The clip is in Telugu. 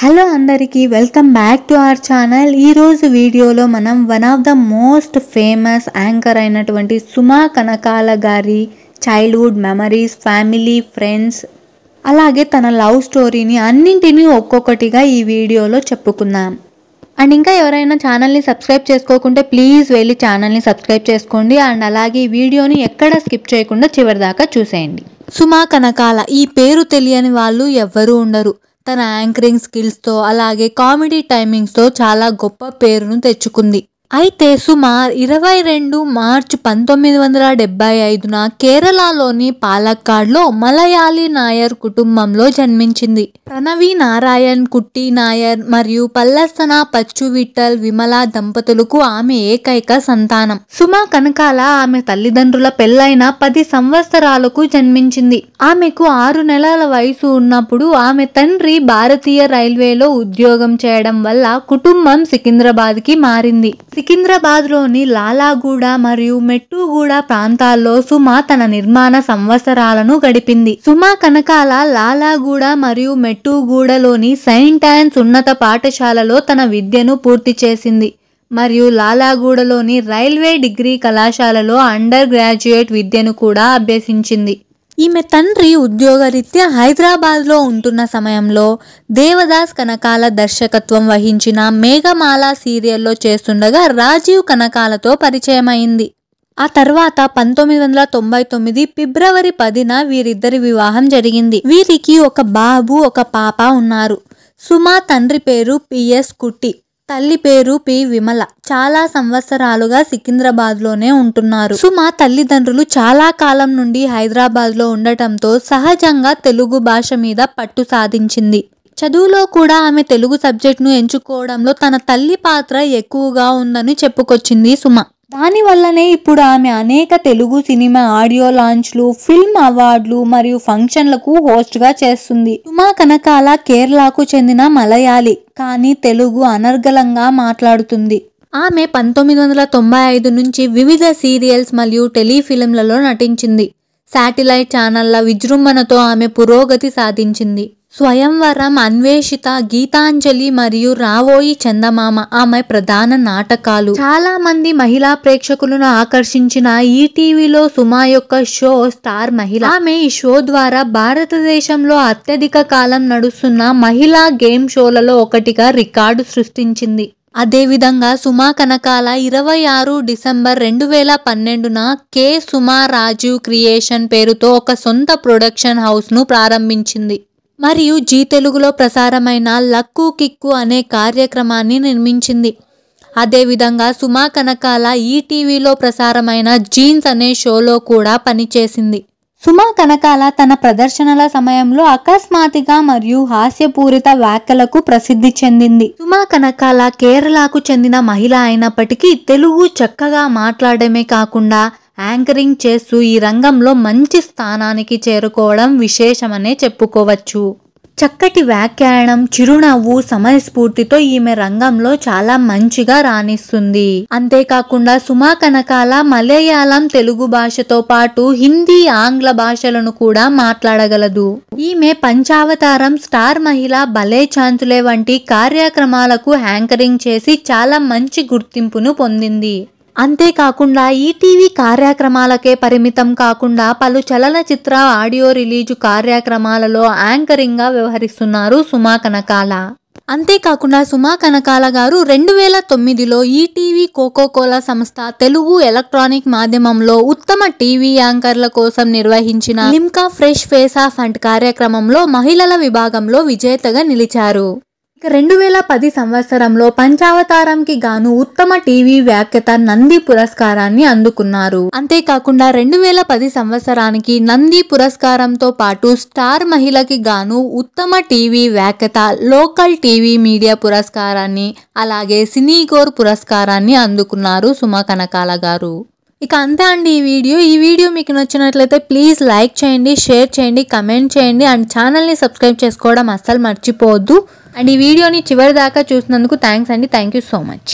హలో అందరికీ welcome back to our channel. ఈరోజు వీడియోలో మనం one of the most famous anchor అయినటువంటి సుమా కనకాల గారి చైల్డ్హుడ్ మెమరీస్, ఫ్యామిలీ, ఫ్రెండ్స్, అలాగే తన లవ్ స్టోరీని అన్నింటినీ ఒక్కొక్కటిగా ఈ వీడియోలో చెప్పుకుందాం. అండ్ ఇంకా ఎవరైనా ఛానల్ని సబ్స్క్రైబ్ చేసుకోకుంటే ప్లీజ్ వెళ్ళి ఛానల్ని సబ్స్క్రైబ్ చేసుకోండి. అండ్ అలాగే ఈ వీడియోని ఎక్కడ స్కిప్ చేయకుండా చివరి దాకా చూసేయండి. సుమా కనకాల ఈ పేరు తెలియని వాళ్ళు ఎవ్వరూ ఉండరు. తన యాంకరింగ్ స్కిల్స్తో అలాగే కామెడీ టైమింగ్స్తో చాలా గొప్ప పేరును తెచ్చుకుంది. అయితే సుమ 22 మార్చి 1975న కేరళలోని పాలక్కాడ్లో మలయాళీ నాయర్ కుటుంబంలో జన్మించింది. ప్రణవి నారాయణ్ కుట్టి నాయర్ మరియు పల్లస్తన పచ్చు విఠల్ విమల దంపతులకు ఆమె ఏకైక సంతానం. సుమా కనకాల ఆమె తల్లిదండ్రుల పెళ్లైన 10 సంవత్సరాలకు జన్మించింది. ఆమెకు 6 నెలల వయసు ఉన్నప్పుడు ఆమె తండ్రి భారతీయ రైల్వేలో ఉద్యోగం చేయడం వల్ల కుటుంబం సికింద్రాబాద్ కి మారింది. సికింద్రాబాద్ లోని లాలాగూడ మరియు మెట్టుగూడ ప్రాంతాల్లో సుమ తన నిర్మాణ సంవత్సరాలను గడిపింది. సుమా కనకాల లాలాగూడ మరియు మెట్టుగూడలోని సెయింట్ ఆన్స్ ఉన్నత పాఠశాలలో తన విద్యను పూర్తి చేసింది మరియు లాలాగూడలోని రైల్వే డిగ్రీ కళాశాలలో అండర్ గ్రాడ్యుయేట్ విద్యను కూడా అభ్యసించింది. ఈమె తండ్రి ఉద్యోగరీత్యా హైదరాబాద్లో ఉంటున్న సమయంలో దేవదాస్ కనకాల దర్శకత్వం వహించిన మేఘమాల సీరియల్లో చేస్తుండగా రాజీవ్ కనకాలతో పరిచయమైంది. ఆ తర్వాత 1999 ఫిబ్రవరి 10న వీరిద్దరి వివాహం జరిగింది. వీరికి ఒక బాబు, ఒక పాప ఉన్నారు. సుమా తండ్రి పేరు పిఎస్ కుట్టి, తల్లి పేరు పి విమల. చాలా సంవత్సరాలుగా సికింద్రాబాద్ లోనే ఉంటున్నారు. సుమ తల్లిదండ్రులు చాలా కాలం నుండి హైదరాబాద్ లో ఉండటంతో సహజంగా తెలుగు భాష మీద పట్టు సాధించింది. చదువులో కూడా ఆమె తెలుగు సబ్జెక్ట్ ను ఎంచుకోవడంలో తన తల్లి పాత్ర ఎక్కువగా ఉందని చెప్పుకొచ్చింది సుమ. దాని వల్లనే ఇప్పుడు ఆమె అనేక తెలుగు సినిమా ఆడియో లాంచ్లు, ఫిల్మ్ అవార్డులు మరియు ఫంక్షన్లకు హోస్ట్ గా చేస్తుంది. సుమా కనకాల కేరళకు చెందిన మలయాళీ, కానీ తెలుగు అనర్గళంగా మాట్లాడుతుంది. ఆమె 1995 నుంచి వివిధ సీరియల్స్ మరియు టెలిఫిల్మ్లలో నటించింది. శాటిలైట్ ఛానళ్ల విజృంభణతో ఆమె పురోగతి సాధించింది. స్వయంవరం, అన్వేషిత, గీతాంజలి మరియు రావోయి చందమామ ఆమె ప్రధాన నాటకాలు. చాలా మంది మహిళా ప్రేక్షకులను ఆకర్షించిన ఈటీవీలో సుమ యొక్క షో స్టార్ మహిళ. ఆమె ఈ షో ద్వారా భారతదేశంలో అత్యధిక కాలం నడుస్తున్న మహిళా గేమ్ షోలలో ఒకటిగా రికార్డు సృష్టించింది. అదేవిధంగా సుమా కనకాల 26 డిసెంబర్ 2012న కే సుమా రాజీవ్ క్రియేషన్ పేరుతో ఒక సొంత ప్రొడక్షన్ హౌస్ ను ప్రారంభించింది మరియు జీ తెలుగులో ప్రసారమైన లక్కు కిక్కు అనే కార్యక్రమాన్ని నిర్మించింది. అదేవిధంగా సుమా కనకాల ఈటీవీలో ప్రసారమైన జీన్స్ అనే షోలో కూడా పనిచేసింది. సుమా కనకాల తన ప్రదర్శనల సమయంలో అకస్మాత్తుగా మరియు హాస్యపూరిత వ్యాఖ్యలకు ప్రసిద్ధి చెందింది. సుమా కనకాల కేరళకు చెందిన మహిళ అయినప్పటికీ తెలుగు చక్కగా మాట్లాడమే కాకుండా యాంకరింగ్ చేస్తూ ఈ రంగంలో మంచి స్థానానికి చేరుకోవడం విశేషమనే చెప్పుకోవచ్చు. చక్కటి వ్యాఖ్యానం, చిరునవ్వు, సమయస్ఫూర్తితో ఈమె రంగంలో చాలా మంచిగా రాణిస్తుంది. అంతేకాకుండా సుమా కనకాల మలయాళం, తెలుగు భాషతో పాటు హిందీ, ఆంగ్ల భాషలను కూడా మాట్లాడగలదు. ఈమె పంచావతారం, స్టార్ మహిళ, భలే ఛాన్సులే వంటి కార్యక్రమాలకు యాంకరింగ్ చేసి చాలా మంచి గుర్తింపును పొందింది. అంతేకాకుండా ఈటీవీ కార్యక్రమాలకే పరిమితం కాకుండా పలు చలనచిత్ర, ఆడియో రిలీజు కార్యక్రమాలలో యాంకరింగ్ గా వ్యవహరిస్తున్నారు సుమా కనకాల. అంతేకాకుండా సుమా కనకాల గారు 2009లో ఈటీవీ కోకోకోలా సంస్థ తెలుగు ఎలక్ట్రానిక్ మాధ్యమంలో ఉత్తమ టీవీ యాంకర్ల కోసం నిర్వహించిన Limca fresh face of and కార్యక్రమంలో మహిళల విభాగంలో విజేతగా నిలిచారు. 2010 సంవత్సరంలో పంచావతారంకి గాను ఉత్తమ టీవీ వ్యాఖ్యత నంది పురస్కారాన్ని అందుకున్నారు. అంతేకాకుండా 2010 సంవత్సరానికి నంది పురస్కారంతో పాటు స్టార్ మహిళకి గాను ఉత్తమ టీవీ వ్యాఖ్యత, లోకల్ టీవీ మీడియా పురస్కారాన్ని, అలాగే సినీగోర్ పురస్కారాన్ని అందుకున్నారు సుమా కనకాల గారు. ఇక అంతే అండి ఈ వీడియో మీకు నచ్చినట్లయితే ప్లీజ్ లైక్ చేయండి, షేర్ చేయండి, కమెంట్ చేయండి అండ్ ఛానల్ని సబ్స్క్రైబ్ చేసుకోవడం అస్సలు మర్చిపోవద్దు. అండ్ ఈ వీడియోని చివరి దాకా చూసినందుకు థ్యాంక్స్ అండి. Thank you so much.